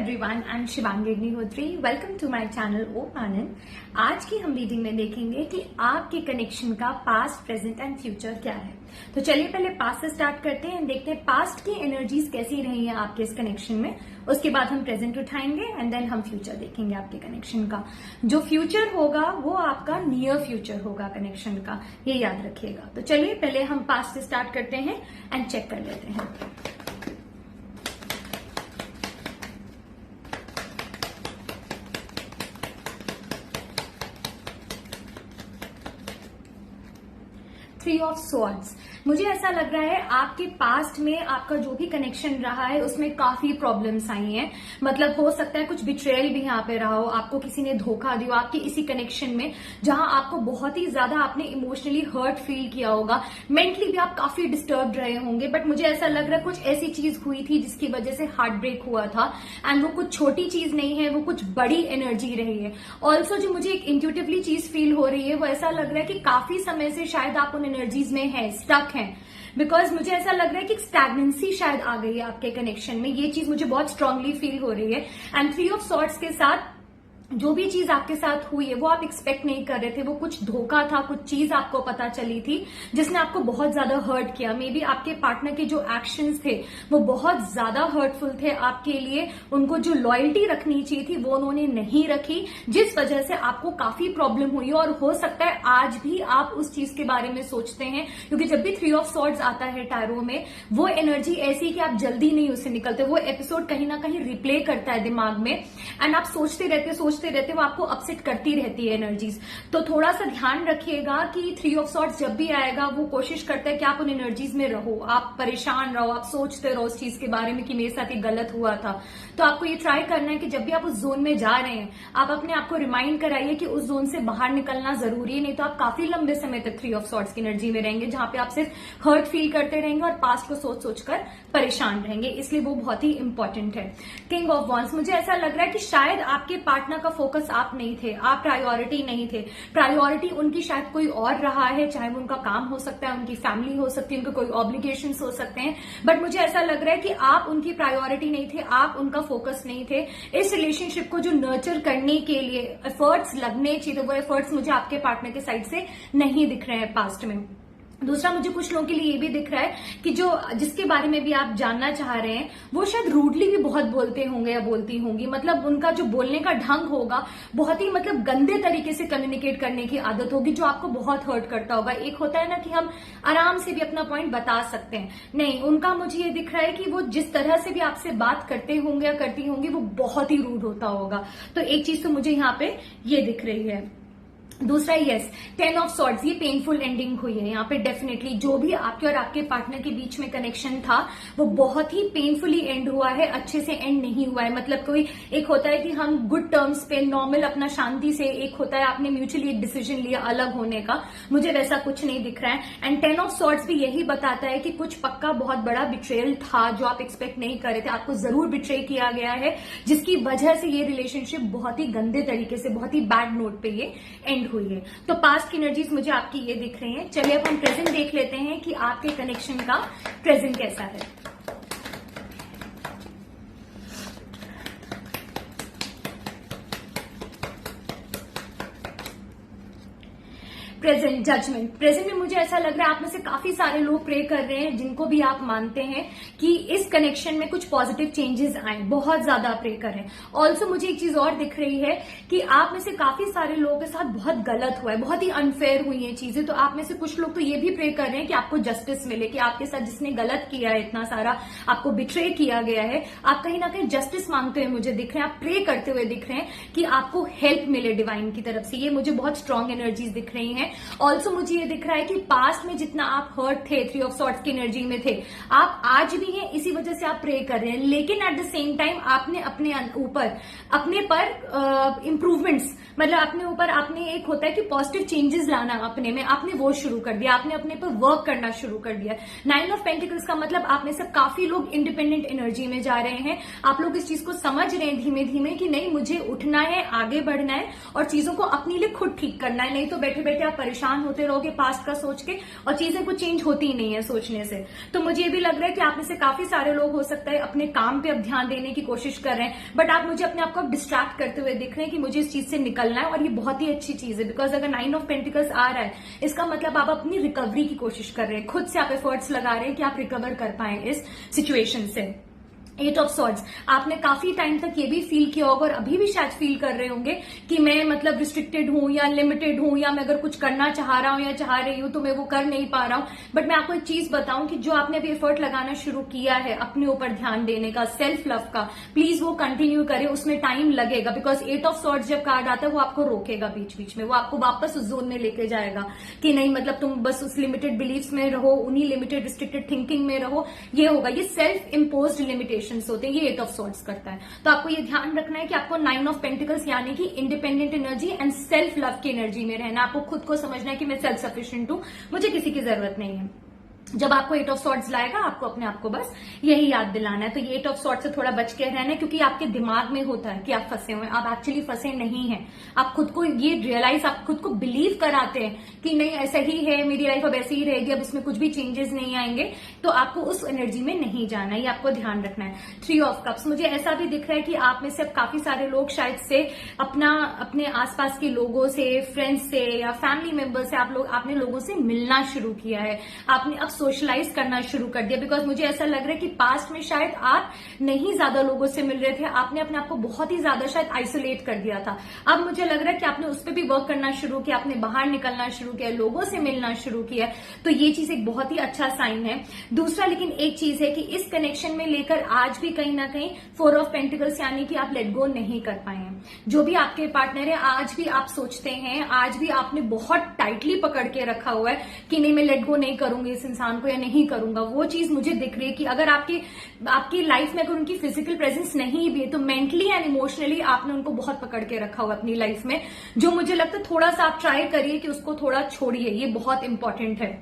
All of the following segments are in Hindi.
Everyone, I am Shivangi Agnihotri. Welcome to my channel Om Anand. आज की हम रीडिंग में देखेंगे कि आपके कनेक्शन का पास्ट, प्रेजेंट एंड फ्यूचर क्या है। तो चलिए पहले पास्ट से स्टार्ट करते हैं, देखते हैं पास्ट की एनर्जीज कैसी रही हैं आपके इस कनेक्शन में। उसके बाद हम प्रेजेंट उठाएंगे एंड देन हम फ्यूचर देखेंगे आपके कनेक्शन का। जो फ्यूचर होगा वो आपका नियर फ्यूचर होगा कनेक्शन का, ये याद रखिएगा। तो चलिए पहले हम पास्ट से स्टार्ट करते हैं एंड चेक कर लेते हैं। Three of swords. मुझे ऐसा लग रहा है आपके पास्ट में आपका जो भी कनेक्शन रहा है उसमें काफी प्रॉब्लम्स आई हैं। मतलब हो सकता है कुछ बिट्रेयल भी यहाँ पे रहा हो, आपको किसी ने धोखा दिया आपके इसी कनेक्शन में, जहां आपको बहुत ही ज्यादा आपने इमोशनली हर्ट फील किया होगा। मेंटली भी आप काफी डिस्टर्ब रहे होंगे, बट मुझे ऐसा लग रहा है कुछ ऐसी चीज हुई थी जिसकी वजह से हार्ट ब्रेक हुआ था। एंड वो कुछ छोटी चीज नहीं है, वो कुछ बड़ी एनर्जी रही है। ऑल्सो जो मुझे एक इंट्यूटिवली चीज फील हो रही है वो ऐसा लग रहा है कि काफी समय से शायद आप उन एनर्जीज में है, स्टक हैं। बिकॉज मुझे ऐसा लग रहा है कि स्टैग्नेंसी शायद आ गई है आपके कनेक्शन में। ये चीज मुझे बहुत स्ट्रांगली फील हो रही है। एंड थ्री ऑफ सॉर्ड्स के साथ जो भी चीज आपके साथ हुई है वो आप एक्सपेक्ट नहीं कर रहे थे। वो कुछ धोखा था, कुछ चीज आपको पता चली थी जिसने आपको बहुत ज्यादा हर्ट किया। मे बी आपके पार्टनर के जो एक्शंस थे वो बहुत ज्यादा हर्टफुल थे आपके लिए। उनको जो लॉयल्टी रखनी चाहिए थी वो उन्होंने नहीं रखी, जिस वजह से आपको काफी प्रॉब्लम हुई। और हो सकता है आज भी आप उस चीज के बारे में सोचते हैं, क्योंकि जब भी थ्री ऑफ सॉर्ड्स आता है टैरो में वो एनर्जी ऐसी है कि आप जल्दी नहीं उससे निकलते। वो एपिसोड कहीं ना कहीं रिप्ले करता है दिमाग में एंड आप सोचते रहते वो आपको अपसेट करती रहती है एनर्जीज। तो थोड़ा सा ध्यान रखिएगा कि थ्री ऑफ सॉर्ड्स जब भी आएगा वो कोशिश करता है कि आप उन एनर्जीज में रहो, आप परेशान रहो, आप सोचते रहो उस चीज के बारे में कि मेरे साथ ये गलत हुआ था। तो आपको ये ट्राई करना है कि जब भी आप उस जोन में जा रहे हैं आप अपने आप को रिमाइंड कराइए कि उस जोन से बाहर निकलना जरूरी है। नहीं तो आप काफी लंबे समय तक थ्री ऑफ सॉर्ड्स की एनर्जी में रहेंगे, जहां पे आप सिर्फ हर्ट फील करते रहेंगे और पास्ट को सोच सोचकर परेशान रहेंगे। इसलिए वो बहुत ही इंपॉर्टेंट है। किंग ऑफ वॉन्ड्स, मुझे ऐसा लग रहा है कि शायद आपके पार्टनर का फोकस आप नहीं थे, आप प्रायोरिटी नहीं थे। प्रायोरिटी उनकी शायद कोई और रहा है, चाहे वो उनका काम हो सकता है, उनकी फैमिली हो सकती है, उनके कोई ऑब्लिगेशंस हो सकते हैं। बट मुझे ऐसा लग रहा है कि आप उनकी प्रायोरिटी नहीं थे, आप उनका फोकस नहीं थे। इस रिलेशनशिप को जो नर्चर करने के लिए एफर्ट्स लगने चाहिए, वो एफर्ट्स मुझे आपके पार्टनर के साइड से नहीं दिख रहे हैं पास्ट में। दूसरा, मुझे कुछ लोगों के लिए ये भी दिख रहा है कि जो जिसके बारे में भी आप जानना चाह रहे हैं वो शायद रूडली भी बहुत बोलते होंगे या बोलती होंगी। मतलब उनका जो बोलने का ढंग होगा बहुत ही मतलब गंदे तरीके से कम्युनिकेट करने की आदत होगी, जो आपको बहुत हर्ट करता होगा। एक होता है ना कि हम आराम से भी अपना पॉइंट बता सकते हैं, नहीं, उनका मुझे ये दिख रहा है कि वो जिस तरह से भी आपसे बात करते होंगे या करती होंगी वो बहुत ही रूड होता होगा। तो एक चीज तो मुझे यहाँ पे ये दिख रही है। दूसरा, यस, टेन ऑफ सॉर्ड्स, ये पेनफुल एंडिंग हुई है यहाँ पे। डेफिनेटली जो भी आपके और आपके पार्टनर के बीच में कनेक्शन था वो बहुत ही पेनफुली एंड हुआ है, अच्छे से एंड नहीं हुआ है। मतलब कोई एक होता है कि हम गुड टर्म्स पे नॉर्मल अपना शांति से, एक होता है आपने म्यूचुअली एक डिसीजन लिया अलग होने का, मुझे वैसा कुछ नहीं दिख रहा है। एंड टेन ऑफ सॉर्ड्स भी यही बताता है कि कुछ पक्का बहुत बड़ा बिट्रेयल था जो आप एक्सपेक्ट नहीं कर रहे थे। आपको जरूर बिट्रे किया गया है, जिसकी वजह से ये रिलेशनशिप बहुत ही गंदे तरीके से, बहुत ही बैड नोट पे ये एंड हुई है। तो पास्ट की एनर्जीज मुझे आपकी ये दिख रही हैं। चलिए अब हम प्रेजेंट देख लेते हैं कि आपके कनेक्शन का प्रेजेंट कैसा है। Present judgement. प्रेजेंट में मुझे ऐसा लग रहा है आप में से काफी सारे लोग प्रे कर रहे हैं जिनको भी आप मानते हैं कि इस कनेक्शन में कुछ पॉजिटिव चेंजेस आए, बहुत ज्यादा प्रे कर रहे हैं। ऑल्सो मुझे एक चीज और दिख रही है कि आप में से काफी सारे लोगों के साथ बहुत गलत हुआ है, बहुत ही अनफेयर हुई है चीजें। तो आप में से कुछ लोग तो ये भी प्रे कर रहे हैं कि आपको जस्टिस मिले, कि आपके साथ जिसने गलत किया है, इतना सारा आपको बिट्रे किया गया है, आप कहीं ना कहीं जस्टिस मांगते हुए मुझे दिख रहे हैं, आप प्रे करते हुए दिख रहे हैं कि आपको हेल्प मिले डिवाइन की तरफ से। ये मुझे बहुत स्ट्रांग एनर्जीज दिख रही हैं। ऑल्सो मुझे ये दिख रहा है कि पास्ट में जितना आप हर्ट थे, थ्री ऑफ सॉर्ड्स की एनर्जी में थे, आप आज भी हैं, इसी वजह से आप प्रे कर रहे हैं। लेकिन एट द सेम टाइम आपने अपने ऊपर, अपने पर इंप्रूवमेंट्स, मतलब अपने ऊपर आपने, एक होता है कि पॉजिटिव चेंजेस लाना अपने में, आपने वो शुरू कर दिया, आपने अपने पर वर्क करना शुरू कर दिया। नाइन ऑफ पेंटिकल्स का मतलब आप में से काफी लोग इंडिपेंडेंट एनर्जी में जा रहे हैं। आप लोग इस चीज को समझ रहे हैं धीमे धीमे कि नहीं, मुझे उठना है, आगे बढ़ना है और चीजों को अपने लिए खुद ठीक करना है। नहीं तो बैठे बैठे आप परेशान होते रहोगे पास्ट का सोच के और चीजें कुछ चेंज होती ही नहीं है सोचने से। तो मुझे ये भी लग रहा है कि आप में से काफी सारे लोग हो सकता है अपने काम पे अब ध्यान देने की कोशिश कर रहे हैं, बट आप मुझे अपने आप को डिस्ट्रैक्ट करते हुए दिख रहे हैं कि मुझे इस चीज से निकलना है। और ये बहुत ही अच्छी चीज है, बिकॉज अगर 9 ऑफ पेंटिकल्स आ रहा है इसका मतलब आप अपनी रिकवरी की कोशिश कर रहे हैं, खुद से आप एफर्ट्स लगा रहे हैं कि आप रिकवर कर पाए इस सिचुएशन से। 8 ऑफ सॉर्ड्स, आपने काफी टाइम तक ये भी फील किया होगा और अभी भी शायद फील कर रहे होंगे कि मैं मतलब रिस्ट्रिक्टेड हूं या लिमिटेड हूं, या मैं अगर कुछ करना चाह रहा हूं या चाह रही हूं तो मैं वो कर नहीं पा रहा हूं। बट मैं आपको एक चीज बताऊं कि जो आपने अभी एफर्ट लगाना शुरू किया है अपने ऊपर ध्यान देने का, सेल्फ लव का, प्लीज वो कंटिन्यू करें। उसमें टाइम लगेगा, बिकॉज 8 ऑफ सॉर्ड्स जब कार्ड आता है वो आपको रोकेगा बीच बीच में, वो आपको वापस उस जोन में लेके जाएगा कि नहीं मतलब तुम बस उस लिमिटेड बिलीफ्स में रहो, उन्हीं लिमिटेड रिस्ट्रिक्टेड थिंकिंग में रहो। ये होगा, ये सेल्फ इम्पोज्ड लिमिटेशंस होते हैं, ये 8 ऑफ सॉर्ड्स करता है। तो आपको ये ध्यान रखना है कि आपको 9 ऑफ पेंटिकल्स यानी कि independent energy and self love की एनर्जी में रहना। आपको खुद को समझना है कि मैं सेल्फ सफिशिएंट हूं, मुझे किसी की जरूरत नहीं है। जब आपको 8 ऑफ सॉर्ड्स लाएगा आपको अपने आप को बस यही याद दिलाना है। तो ये 8 ऑफ सॉर्ड्स से थोड़ा बच के रहना है, क्योंकि आपके दिमाग में होता है कि आप फंसे हुए हैं, आप एक्चुअली फंसे नहीं हैं। आप खुद को ये रियलाइज, आप खुद को बिलीव कराते हैं कि नहीं ऐसा ही है, मेरी लाइफ अब ऐसे ही रहेगी, अब उसमें कुछ भी चेंजेस नहीं आएंगे। तो आपको उस एनर्जी में नहीं जाना है, ये आपको ध्यान रखना है। 3 ऑफ कप्स, मुझे ऐसा भी दिख रहा है कि आप में से अब काफी सारे लोग शायद से अपने आसपास के लोगों से, फ्रेंड्स से या फैमिली मेंबर से आपने लोगों से मिलना शुरू किया है, आपने अब सोशलाइज करना शुरू कर दिया। बिकॉज मुझे ऐसा लग रहा है कि पास्ट में शायद आप नहीं ज्यादा लोगों से मिल रहे थे, आपने अपने आप को बहुत ही ज्यादा शायद आइसोलेट कर दिया था। अब मुझे लग रहा है कि आपने उस पर भी वर्क करना शुरू किया, आपने बाहर निकलना शुरू किया, लोगों से मिलना शुरू किया। तो ये चीज एक बहुत ही अच्छा साइन है। दूसरा लेकिन एक चीज है कि इस कनेक्शन में लेकर आज भी कहीं ना कहीं 4 ऑफ पेंटिकल्स यानी कि आप लेट गो नहीं कर पाए हैं। जो भी आपके पार्टनर है आज भी आप सोचते हैं, आज भी आपने बहुत टाइटली पकड़ के रखा हुआ है कि नहीं मैं लेट गो नहीं करूंगी इस इंसान को या नहीं करूंगा। वो चीज मुझे दिख रही है कि अगर आपकी लाइफ में अगर उनकी फिजिकल प्रेजेंस नहीं भी है तो मेंटली एंड इमोशनली आपने उनको बहुत पकड़ के रखा हुआ अपनी लाइफ में, जो मुझे लगता है थोड़ा सा आप ट्राई करिए कि उसको थोड़ा छोड़िए। ये बहुत इंपॉर्टेंट है।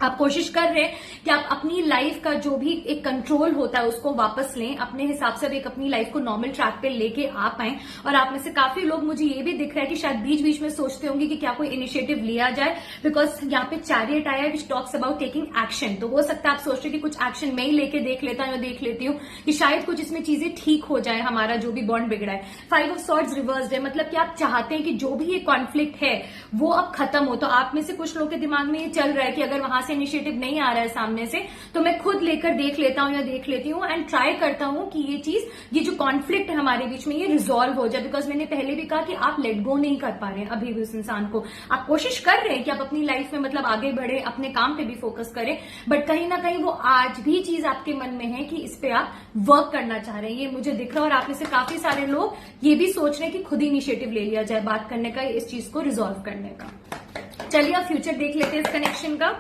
आप कोशिश कर रहे हैं कि आप अपनी लाइफ का जो भी एक कंट्रोल होता है उसको वापस लें, अपने हिसाब से एक अपनी लाइफ को नॉर्मल ट्रैक पे लेके आ पाएं। और आप में से काफी लोग, मुझे ये भी दिख रहा है कि शायद बीच बीच में सोचते होंगे कि क्या कोई इनिशिएटिव लिया जाए, बिकॉज यहाँ पे चैरियट आया है which talks about taking action. तो हो सकता है आप सोच रहे कि कुछ एक्शन मैं ही लेके देख लेता हूं या देख लेती हूँ कि शायद कुछ इसमें चीजें ठीक हो जाए, हमारा जो भी बॉन्ड बिगड़ा है। 5 ऑफ सॉर्ड्स रिवर्स्ड है, मतलब कि आप चाहते हैं कि जो भी ये कॉन्फ्लिक्ट है वो अब खत्म हो। तो आप में से कुछ लोग के दिमाग में ये चल रहा है कि अगर वहां से इनिशिएटिव नहीं आ रहा है सामने से तो मैं खुद लेकर देख लेता हूं या देख लेती हूं एंड ट्राई करता हूं कि ये जो कॉन्फ्लिक्ट है हमारे बीच में ये रिजॉल्व हो जाए। बिकॉज मैंने पहले भी कहा कि आप लेट गो नहीं कर पा रहे हैं अभी भी उस इंसान को। आप कोशिश कर रहे हैं कि आप अपनी लाइफ में मतलब आगे बढ़े, अपने काम पे भी फोकस करें, बट कहीं ना कहीं वो आज भी चीज आपके मन में है कि इस पे आप वर्क करना चाह रहे हैं। ये मुझे दिख रहा है। और आप में से काफी सारे लोग ये भी सोच रहे हैं कि खुद ही इनिशिएटिव ले लिया जाए बात करने का, इस चीज को रिजॉल्व करने का। चलिए अब फ्यूचर देख लेते हैं इस कनेक्शन का।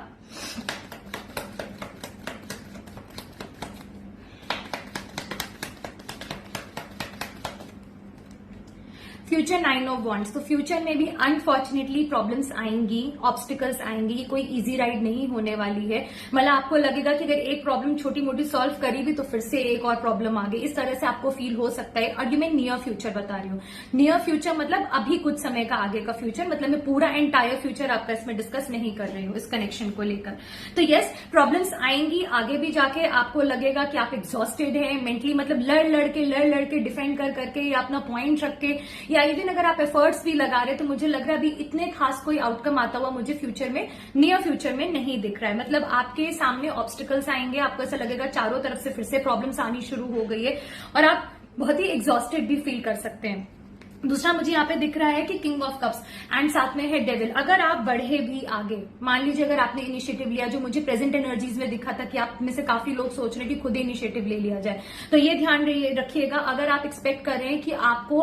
फ्यूचर 9 ऑफ वॉन्ड्स, तो फ्यूचर में भी अनफॉर्चुनेटली प्रॉब्लम्स आएंगी, ऑब्स्टिकल्स आएंगी। ये कोई इजी राइड नहीं होने वाली है। मतलब आपको लगेगा कि अगर एक प्रॉब्लम छोटी मोटी सॉल्व करी भी तो फिर से एक और प्रॉब्लम आ गई, इस तरह से आपको फील हो सकता है। और ये मैं नियर फ्यूचर बता रही हूँ। नियर फ्यूचर मतलब अभी कुछ समय का आगे का फ्यूचर, मतलब मैं पूरा एंटायर फ्यूचर आपका इसमें डिस्कस नहीं कर रही हूँ इस कनेक्शन को लेकर। तो यस, प्रॉब्लम्स आएंगी आगे भी जाके। आपको लगेगा कि आप एग्जॉस्टेड है मेंटली, मतलब लड़ लड़ के डिफेंड करके या अपना पॉइंट रख के, या इवन अगर आप एफर्ट्स भी लगा रहे तो मुझे लग रहा है अभी इतने खास कोई आउटकम आता हुआ मुझे फ्यूचर में, नियर फ्यूचर में नहीं दिख रहा है। मतलब आपके सामने ऑब्स्टिकल्स आएंगे, आपको ऐसा लगेगा चारों तरफ से फिर से प्रॉब्लम्स आनी शुरू हो गई है और आप बहुत ही एग्जॉस्टेड भी फील कर सकते हैं। दूसरा मुझे यहाँ पे दिख रहा है कि किंग ऑफ कप्स एंड साथ में है डेविल। अगर आप बढ़े भी आगे, मान लीजिए अगर आपने इनिशिएटिव लिया, जो मुझे प्रेजेंट एनर्जीज में दिखा था कि आप में से काफी लोग सोच रहे हैं कि खुद ही इनिशिएटिव ले लिया जाए, तो ये ध्यान रखिएगा। अगर आप एक्सपेक्ट कर रहे हैं कि आपको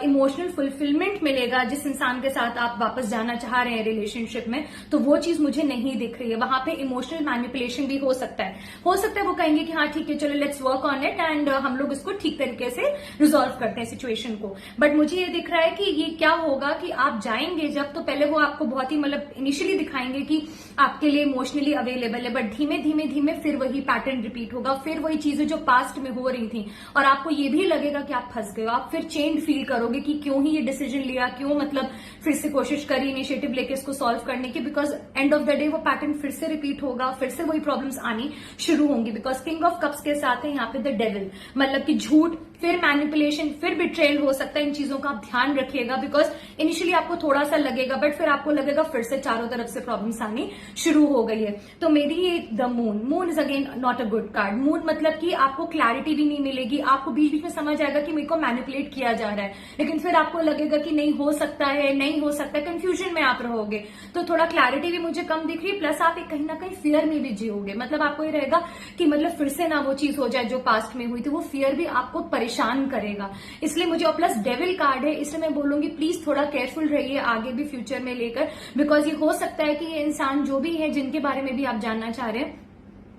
इमोशनल फुलफिलमेंट मिलेगा जिस इंसान के साथ आप वापस जाना चाह रहे हैं रिलेशनशिप में, तो वो चीज मुझे नहीं दिख रही है। वहां पे इमोशनल मैनिपुलेशन भी हो सकता है वो कहेंगे कि हाँ ठीक है चलो let's work on it and हम लोग इसको ठीक तरीके से रिजॉल्व करते हैं सिचुएशन को। बट मुझे ये दिख रहा है कि ये क्या होगा कि आप जाएंगे जब, तो पहले वो आपको बहुत ही मतलब इनिशियली दिखाएंगे कि आपके लिए इमोशनली अवेलेबल है, बट धीमे धीमे धीमे फिर वही पैटर्न रिपीट होगा, फिर वही चीजें जो पास्ट में हो रही थी, और आपको ये भी लगेगा कि आप फंस गए हो। आप फिर चेंज फील करोगे कि क्यों ही ये डिसीजन लिया, क्यों मतलब फिर से कोशिश करी इनिशिएटिव लेके इसको सॉल्व करने की, because end of the day वो पैटर्न फिर से रिपीट होगा, फिर से वही प्रॉब्लम्स आनी शुरू होंगी। बिकॉज किंग ऑफ कप्स के साथ है यहाँ पे द डेविल, मतलब कि झूठ, फिर मैनिपुलेशन, फिर बिट्रेयल हो सकता है। इन चीजों का आप ध्यान रखिएगा, बिकॉज इनिशियली आपको थोड़ा सा लगेगा, बट फिर आपको लगेगा फिर से चारों तरफ से प्रॉब्लम्स आनी शुरू हो गई है। तो मेरी ये the moon is again not a good card. Moon मतलब कि आपको क्लैरिटी भी नहीं मिलेगी, आपको बीच बीच में समझ आएगा कि मेरे को मैनिपुलेट किया जा रहा है, लेकिन फिर आपको लगेगा कि नहीं हो सकता है, नहीं हो सकता है, कंफ्यूजन में आप रहोगे। तो थोड़ा क्लैरिटी भी मुझे कम दिख रही है, प्लस आप एक कहीं ना कहीं फियर में भी जियोगे। मतलब आपको ये रहेगा कि मतलब फिर से ना वो चीज हो जाए जो पास्ट में हुई थी, वो फियर भी आपको परेशान करेगा। इसलिए मुझे, और प्लस डेविल कार्ड है, इसलिए मैं बोलूंगी प्लीज थोड़ा केयरफुल रहिए आगे भी फ्यूचर में लेकर, बिकॉज ये हो सकता है कि ये इंसान जो भी है, जिनके बारे में भी आप जानना चाह रहे हैं,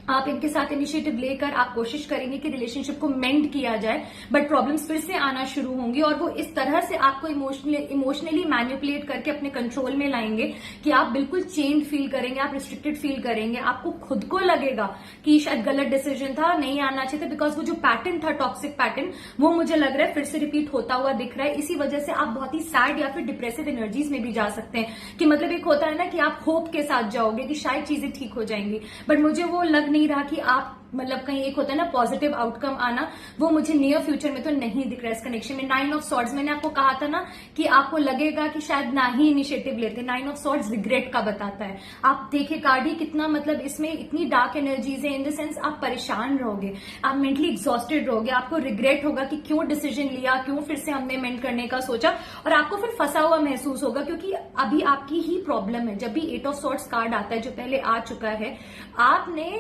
आप इनके साथ इनिशिएटिव लेकर आप कोशिश करेंगे कि रिलेशनशिप को मेंड किया जाए, बट प्रॉब्लम्स फिर से आना शुरू होंगी, और वो इस तरह से आपको इमोशनली मैनिपुलेट करके अपने कंट्रोल में लाएंगे कि आप बिल्कुल चेंज फील करेंगे, आप रिस्ट्रिक्टेड फील करेंगे, आपको खुद को लगेगा कि शायद गलत डिसीजन था, नहीं आना चाहिए था, बिकॉज वो जो पैटर्न था, टॉक्सिक पैटर्न, वो मुझे लग रहा है फिर से रिपीट होता हुआ दिख रहा है। इसी वजह से आप बहुत ही सैड या फिर डिप्रेसिव एनर्जीज में भी जा सकते हैं, कि मतलब एक होता है ना कि आप होप के साथ जाओगे कि शायद चीजें ठीक हो जाएंगी, बट मुझे वो लग नहीं रहा कि आप मतलब कहीं एक होता है ना पॉजिटिव आउटकम आना, वो मुझे नियर फ्यूचर में तो नहीं दिख रहा है इस कनेक्शन में। 9 ऑफ सॉर्ड्स, मैंने आपको कहा था ना कि आपको लगेगा कि शायद ना ही इनिशिएटिव लेते। 9 ऑफ सॉर्ड्स रिग्रेट का बताता है। आप देखिए कार्ड ही कितना, मतलब इसमें इतनी डार्क एनर्जीज है, इन द सेंस आप परेशान रहोगे, आप मेंटली एग्जॉस्टेड रहोगे, आपको रिग्रेट होगा कि क्यों डिसीजन लिया, क्यों फिर से हमने मेंट करने का सोचा, और आपको फिर फंसा हुआ महसूस होगा, क्योंकि अभी आपकी ही प्रॉब्लम है। जब भी 8 ऑफ सॉर्ड्स कार्ड आता है, जो पहले आ चुका है, आपने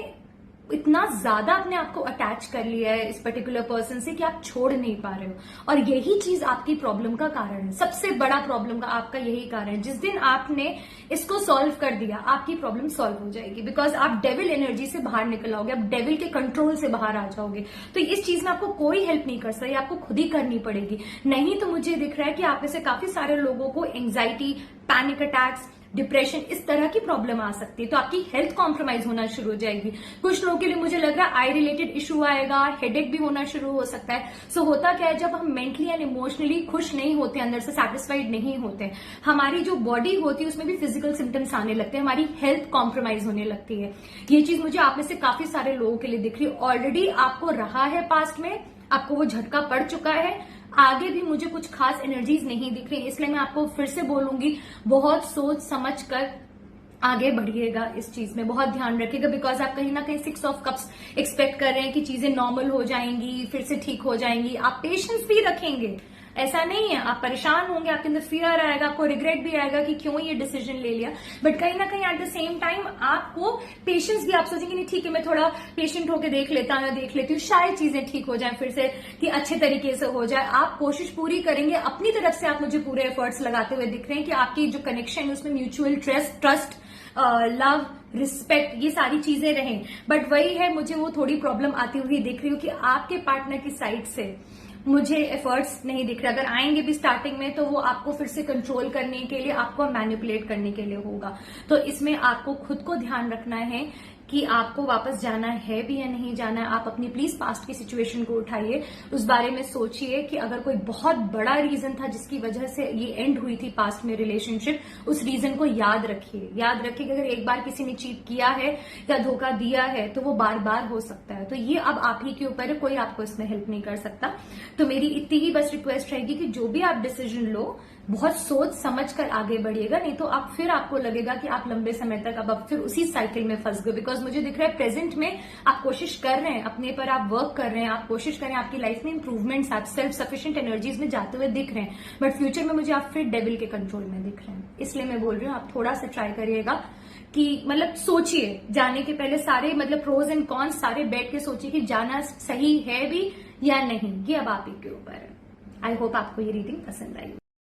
इतना ज्यादा अपने आप को अटैच कर लिया है इस पर्टिकुलर पर्सन से कि आप छोड़ नहीं पा रहे हो, और यही चीज आपकी प्रॉब्लम का कारण है। सबसे बड़ा प्रॉब्लम का आपका यही कारण है। जिस दिन आपने इसको सॉल्व कर दिया, आपकी प्रॉब्लम सॉल्व हो जाएगी, बिकॉज आप डेविल एनर्जी से बाहर निकल आओगे, आप डेविल के कंट्रोल से बाहर आ जाओगे। तो इस चीज में आपको कोई हेल्प नहीं कर सकता, ये आपको खुद ही करनी पड़ेगी। नहीं तो मुझे दिख रहा है कि आप में से काफी सारे लोगों को एंग्जाइटी, पैनिक अटैक्स, डिप्रेशन, इस तरह की प्रॉब्लम आ सकती है। तो आपकी हेल्थ कॉम्प्रोमाइज होना शुरू हो जाएगी। कुछ लोगों के लिए मुझे लग रहा है आई रिलेटेड इशू आएगा, हेडेक भी होना शुरू हो सकता है। सो होता क्या है, जब हम मेंटली एंड इमोशनली खुश नहीं होते, अंदर से सेटिस्फाइड नहीं होते, हमारी जो बॉडी होती है उसमें भी फिजिकल सिम्टम्स आने लगते हैं, हमारी हेल्थ कॉम्प्रोमाइज होने लगती है। ये चीज मुझे आप में से काफी सारे लोगों के लिए दिख रही है। ऑलरेडी आपको रहा है पास्ट में, आपको वो झटका पड़ चुका है, आगे भी मुझे कुछ खास एनर्जीज नहीं दिख रही, इसलिए मैं आपको फिर से बोलूंगी, बहुत सोच समझ कर आगे बढ़िएगा, इस चीज में बहुत ध्यान रखिएगा, बिकॉज आप कहीं ना कहीं 6 ऑफ कप्स एक्सपेक्ट कर रहे हैं कि चीजें नॉर्मल हो जाएंगी, फिर से ठीक हो जाएंगी। आप पेशेंस भी रखेंगे, ऐसा नहीं है, आप परेशान होंगे, आपके अंदर फियर आएगा, आपको रिग्रेट भी आएगा कि क्यों ये डिसीजन ले लिया, बट कहीं ना कहीं एट द सेम टाइम आपको पेशेंस भी, आप सोचेंगे नहीं ठीक है मैं थोड़ा पेशेंट होकर देख लेती हूँ, शायद चीजें ठीक हो जाए फिर से, कि अच्छे तरीके से हो जाए। आप कोशिश पूरी करेंगे अपनी तरफ से, आप मुझे पूरे एफर्ट्स लगाते हुए दिख रहे हैं कि आपकी जो कनेक्शन है उसमें म्यूचुअल ट्रस्ट, लव, रिस्पेक्ट, ये सारी चीजें रहें। बट वही है, मुझे वो थोड़ी प्रॉब्लम आती हुई दिख रही हो कि आपके पार्टनर की साइड से मुझे एफर्ट्स नहीं दिख रहे। अगर आएंगे भी स्टार्टिंग में तो वो आपको फिर से कंट्रोल करने के लिए, आपको मैनिपुलेट करने के लिए होगा। तो इसमें आपको खुद को ध्यान रखना है कि आपको वापस जाना है भी या नहीं जाना है। आप अपनी प्लीज पास्ट की सिचुएशन को उठाइए, उस बारे में सोचिए कि अगर कोई बहुत बड़ा रीजन था जिसकी वजह से ये एंड हुई थी पास्ट में रिलेशनशिप, उस रीजन को याद रखिए कि अगर एक बार किसी ने चीट किया है या धोखा दिया है तो वो बार बार हो सकता है। तो ये अब आप ही के ऊपर है, कोई आपको इसमें हेल्प नहीं कर सकता। तो मेरी इतनी ही बस रिक्वेस्ट रहेगी कि जो भी आप डिसीजन लो, बहुत सोच समझ कर आगे बढ़िएगा, नहीं तो आपको लगेगा कि आप लंबे समय तक अब फिर उसी साइकिल में फंस गए। बिकॉज मुझे दिख रहा है प्रेजेंट में आप कोशिश कर रहे हैं, अपने पर आप वर्क कर रहे हैं, आप कोशिश कर रहे हैं आपकी लाइफ में इंप्रूवमेंट्स, आप सेल्फ सफिशिएंट एनर्जीज में जाते हुए दिख रहे हैं, बट फ्यूचर में मुझे आप फिर डेविल के कंट्रोल में दिख रहे हैं। इसलिए मैं बोल रही हूँ आप थोड़ा सा ट्राई करिएगा कि मतलब सोचिए जाने के पहले, सारे मतलब प्रोज एंड कॉन्स सारे बैठ के सोचिए कि जाना सही है भी या नहीं। ये अब आप ही के ऊपर है। आई होप आपको ये रीडिंग पसंद आई।